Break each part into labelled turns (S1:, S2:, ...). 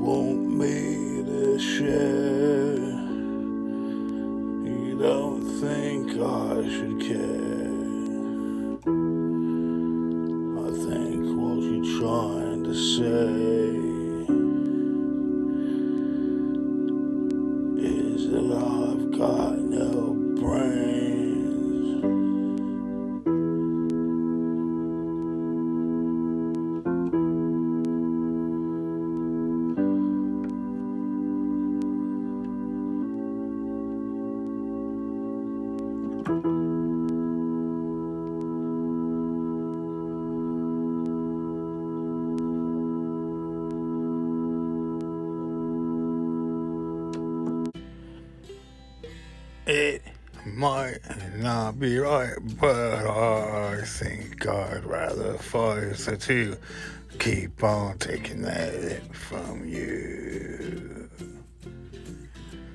S1: want me to share. You don't think I should care. I think what you're trying to say is that I've got no brains. It might not be right, but I think I'd rather fight the two. Keep on taking that lip from you.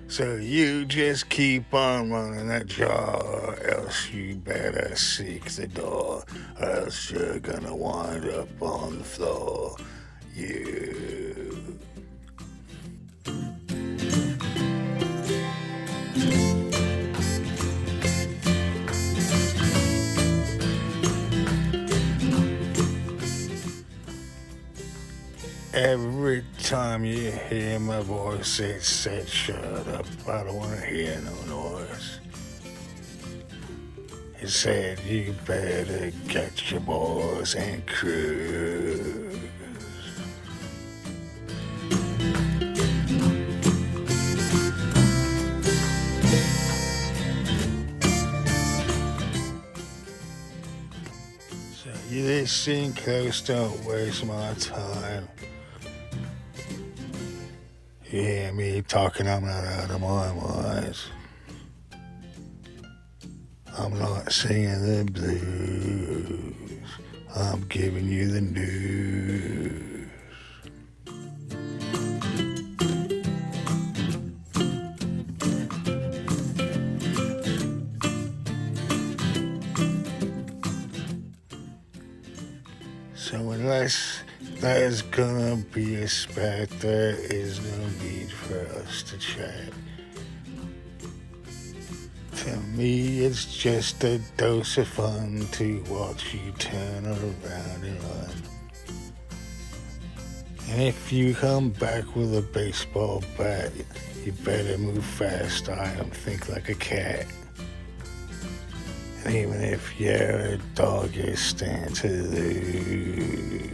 S1: So you just keep on running that jaw, else you better seek the door, else you're gonna wind up on the floor. You. Every time you hear my voice, it said, shut up, I don't want to hear no noise. It said, you better get your boys and cruise. So you listen close, don't waste my time. You hear me talking, I'm not out of my mind. I'm not singing the blues, I'm giving you the news. So unless there's gonna be a spat, there is no need for us to chat. To me, it's just a dose of fun to watch you turn around and run. And if you come back with a baseball bat, you better move fast, I don't think like a cat. And even if you're a dog, you stand to lose.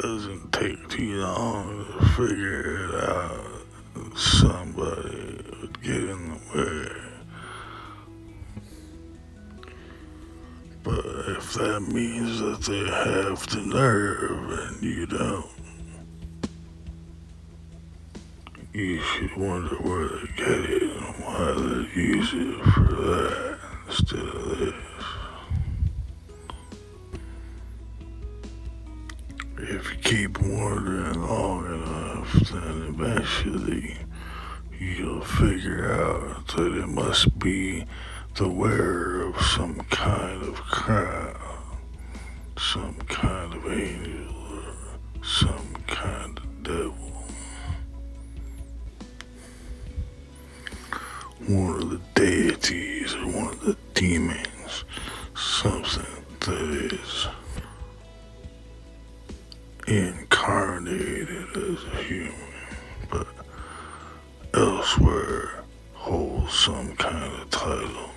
S1: Doesn't take too long to figure it out. Somebody would get in the way. But if that means that they have the nerve and you don't, you should wonder where they get it and why they use it for that instead of this. If you keep wondering long enough, then eventually you'll figure out that it must be the wearer of some kind of crown, some kind of angel, or some kind of devil. One of the deities or one of the demons, something that is incarnated as a human, but elsewhere holds some kind of title,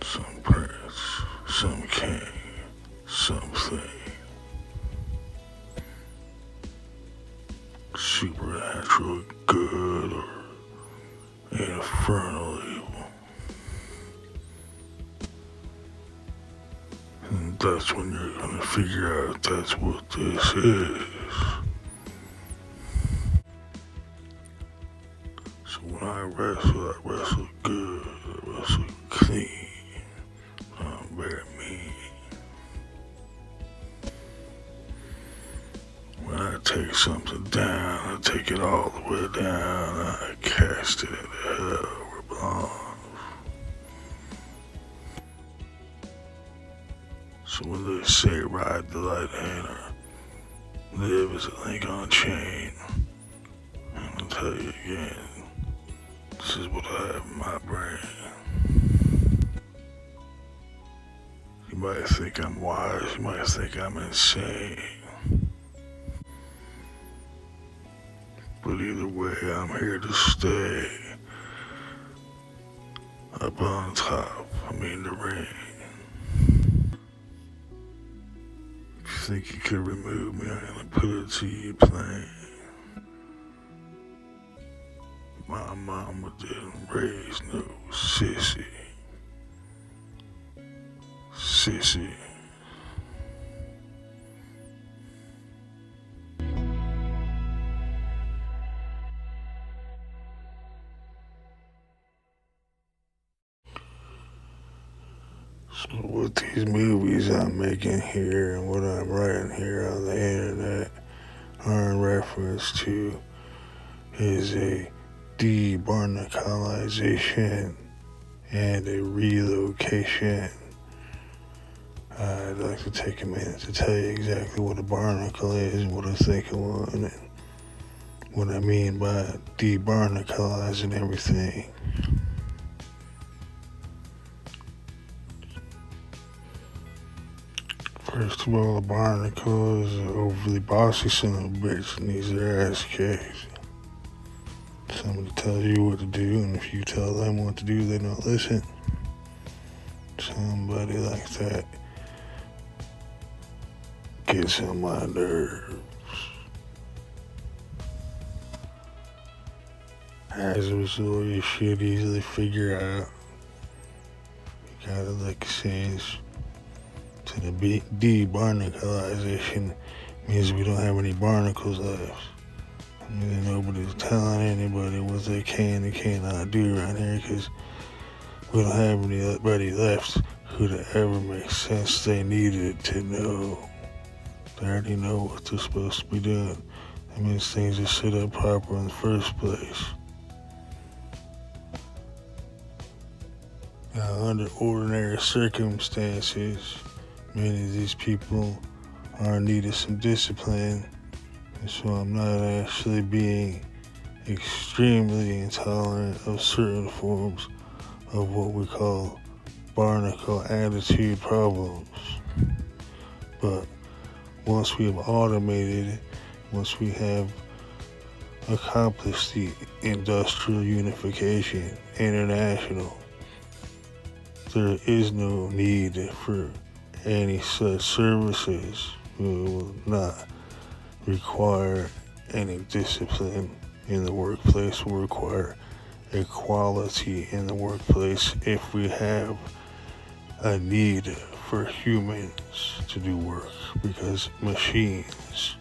S1: some prince, some king, something supernatural good or infernal evil. And that's when you're gonna figure out that's what this is. So when I wrestle good, I wrestle clean. I'm very mean. When I take something down, I take it all the way down. I cast it into hell where it belongs. So when they say ride the light hand or live as a link on a chain, I'm gonna tell you again, this is what I have in my brain. You might think I'm wise, you might think I'm insane. But either way, I'm here to stay. Up on top, the ring. If you think you could remove me, I'm gonna put it to you plain. My mama didn't raise no sissy. Sissy. So what these movies I'm making here and what I'm writing here on the internet are in reference to is a debarnacleization and a relocation. I'd like to take a minute to tell you exactly what a barnacle is and what I think of one and what I mean by debarnacleizing everything. First of all, a barnacle is an overly bossy son of a bitch that needs their ass kicked. Somebody tells you what to do, and if you tell them what to do, they don't listen. Somebody like that gets on my nerves. As a result, you should easily figure out. You gotta lick sense. To the debarnacleization means we don't have any barnacles left. Nobody's telling anybody what they can and cannot do around here because we don't have anybody left who'd ever make sense they needed to know. They already know what they're supposed to be doing. That means things are set up proper in the first place. Now, under ordinary circumstances, many of these people are in need of some discipline, and so I'm not actually being extremely intolerant of certain forms of what we call barnacle attitude problems. But once we have automated, once we have accomplished the industrial unification international, there is no need for any such services. We will not require any discipline in the workplace. We'll require equality in the workplace if we have a need for humans to do work because machines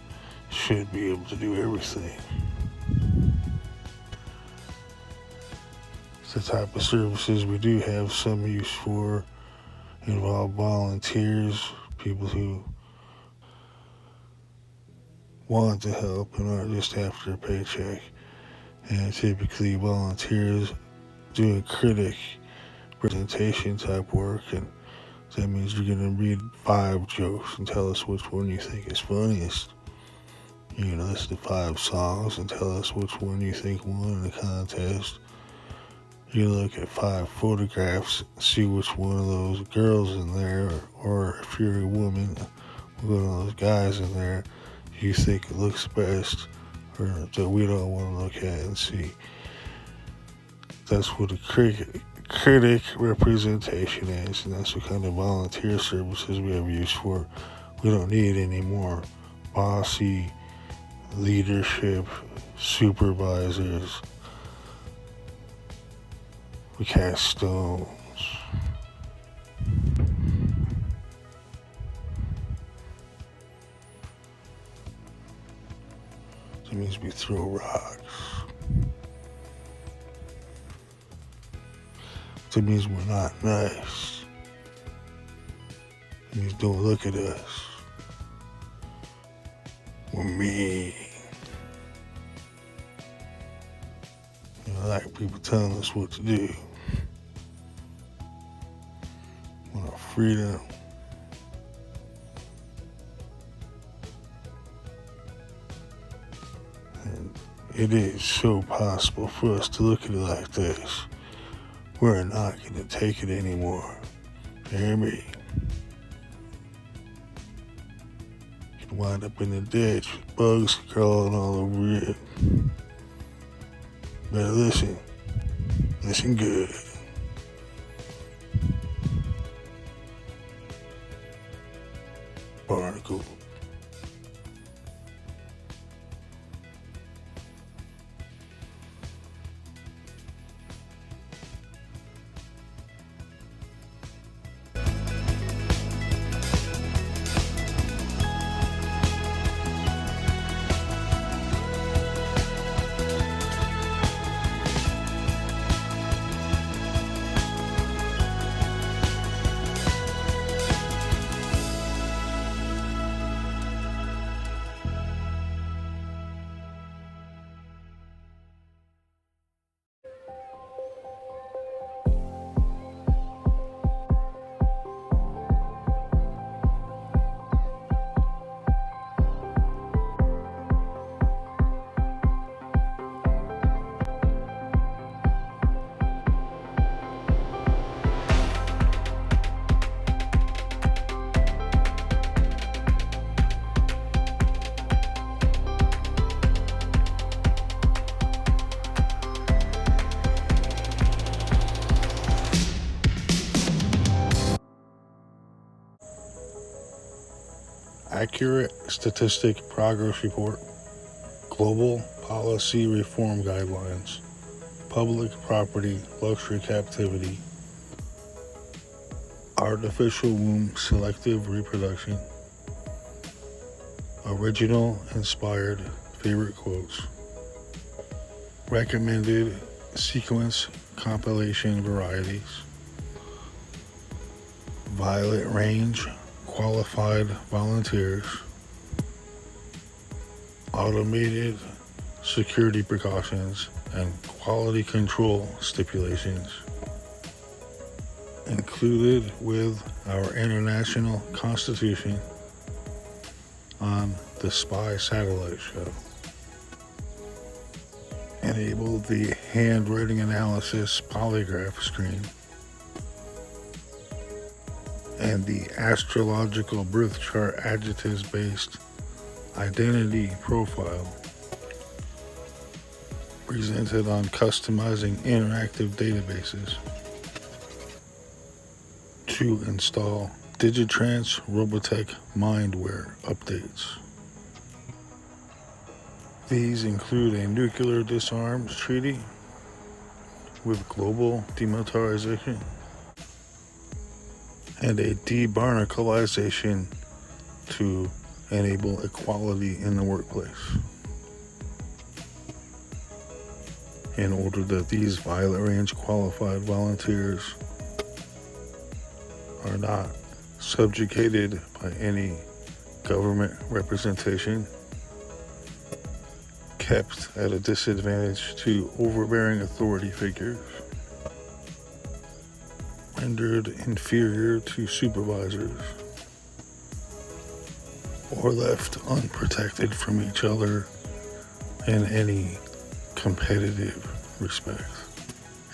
S1: should be able to do everything. The type of services we do have some use for involve volunteers, people who want to help and aren't just after a paycheck. And typically volunteers do a critic presentation type work, and that means you're going to read 5 jokes and tell us which one you think is funniest. You're going to listen to 5 songs and tell us which one you think won in the contest. You look at 5 photographs, see which one of those girls in there, or if you're a woman, one of those guys in there you think it looks best, or that we don't want to look at and see. That's what a critic representation is, and that's what kind of volunteer services we have use for. We don't need any more bossy leadership supervisors. We cast stones. That means we throw rocks. That means we're not nice. That means don't look at us. We're mean. I like people telling us what to do. We want our freedom. And it is so possible for us to look at it like this. We're not going to take it anymore. You hear me? You can wind up in the ditch with bugs crawling all over you. Better listen. Listen good. Barnacle. Accurate Statistic Progress Report, Global Policy Reform Guidelines, Public Property Luxury Captivity, Artificial Womb Selective Reproduction, Original Inspired Favorite Quotes, Recommended Sequence Compilation Varieties, Violet Range Qualified Volunteers, Automated Security Precautions, and Quality Control Stipulations. Included with our International Constitution on the Spy Satellite Show. Enable the Handwriting Analysis Polygraph Screen and the Astrological Birth Chart Adjectives-Based Identity Profile presented on customizing interactive databases. To install Digitrans Robotech Mindware updates. These include a nuclear disarms treaty with global demilitarization, and a debarnacleization to enable equality in the workplace. In order that these violet range qualified volunteers are not subjugated by any government representation, kept at a disadvantage to overbearing authority figures, rendered inferior to supervisors, or left unprotected from each other in any competitive respect,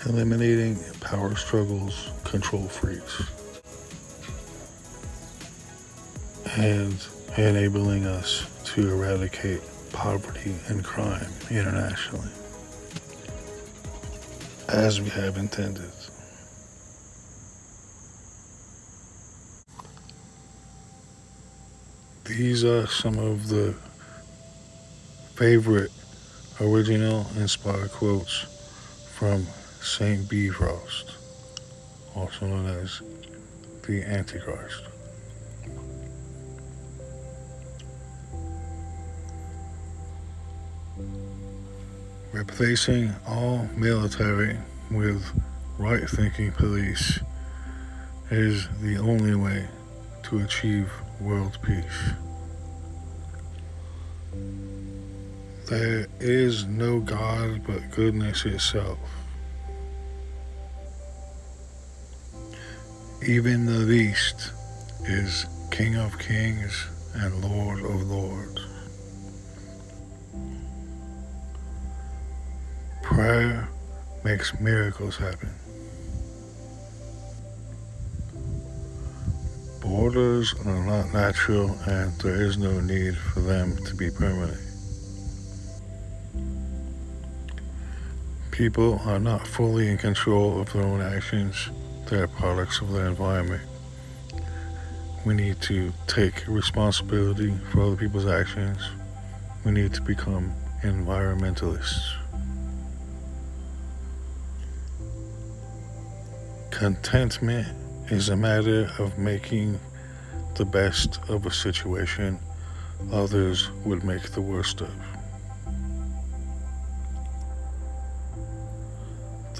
S1: eliminating power struggles, control freaks, and enabling us to eradicate poverty and crime internationally, as we have intended. These are some of the favorite original inspired quotes from St. Bifrost, also known as the Antichrist. Replacing all military with right-thinking police is the only way to achieve world peace. There is no God but goodness itself. Even the least is King of Kings and Lord of Lords. Prayer makes miracles happen. Borders are not natural, and there is no need for them to be permanent. People are not fully in control of their own actions. They are products of their environment. We need to take responsibility for other people's actions. We need to become environmentalists. Contentment is a matter of making the best of a situation others would make the worst of.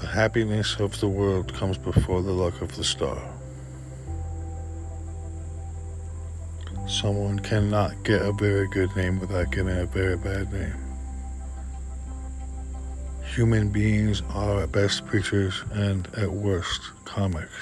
S1: The happiness of the world comes before the luck of the star. Someone cannot get a very good name without getting a very bad name. Human beings are at best preachers and at worst comics.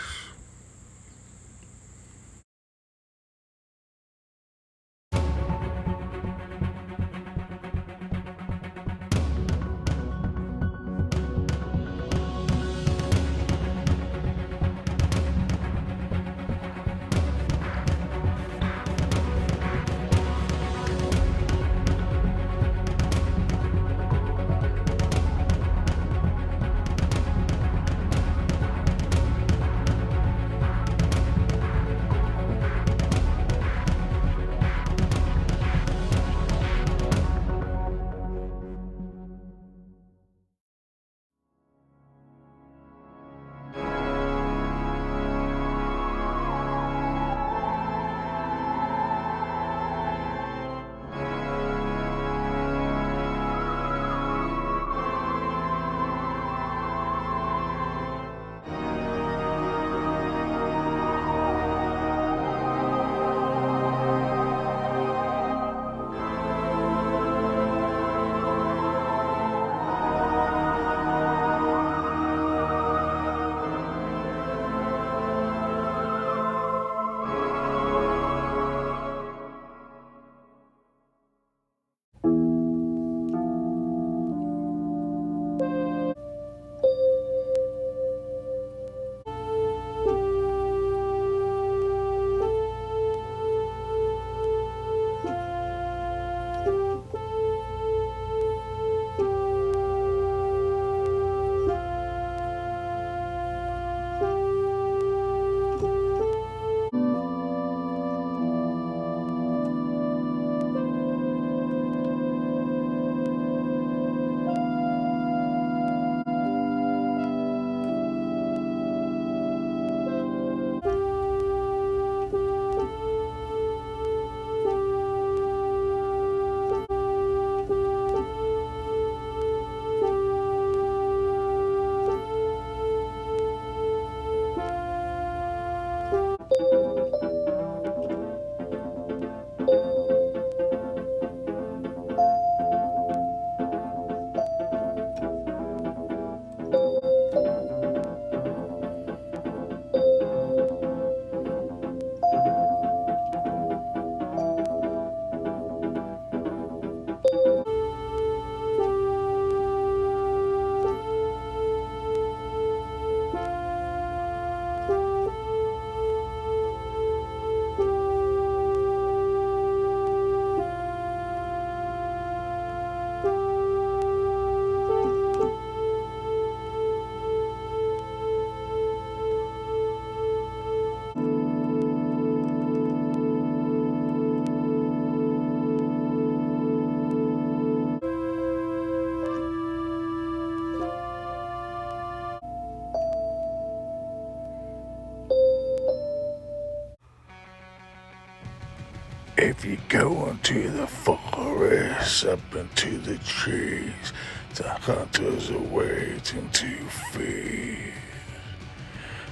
S1: If you go into the forest, up into the trees, the hunters are waiting to feed.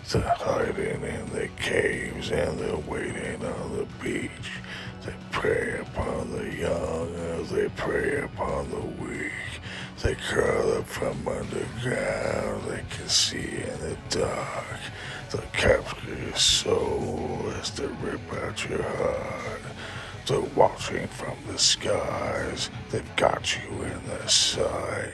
S1: They're hiding in the caves and they're waiting on the beach. They prey upon the young as they prey upon the weak. They crawl up from underground, they can see in the dark. They'll capture your soul as they rip out your heart. They're watching from the skies, they've got you in their sight.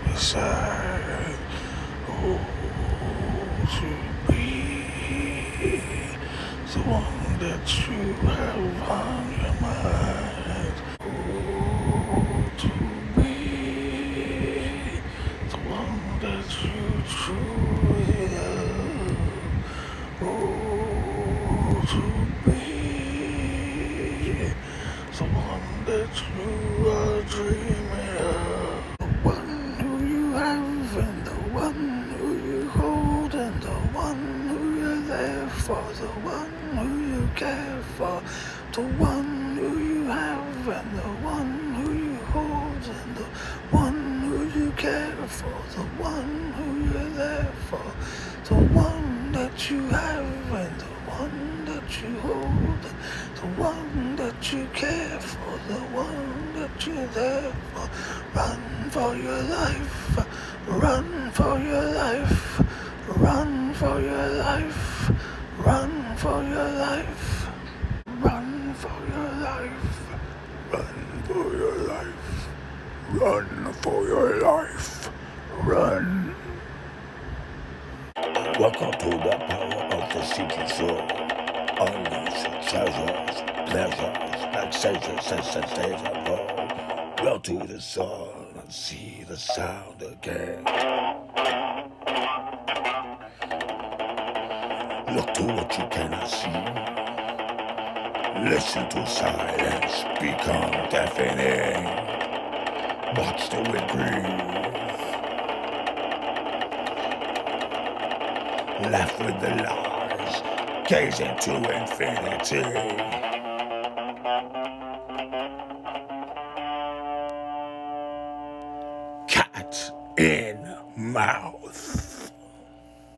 S1: Beside, oh, to be the one that you have on your mind. Oh, to be the one that you truly love. Oh, to be the one that you are dreaming of. The one who you have and the one who you hold and the one who you're there for, the one who you care for, the one who you have and the one who you hold and the one who you care for, the one who you're there for, the one that you have and the one that you hold and the one that you care for, the one that you're there for. Run for your life, run for your life, run for your life, run for your life, run for your life, run for your life, run for your life, run.
S2: Welcome to the power of the secret soul. Unleash treasures, pleasures, vexations, and sensations. Go to the sun and see the sound again. Look to what you cannot see. Listen to silence become deafening. Watch the wind breathe. Laugh with the lies, gaze into infinity. Cat in mouth.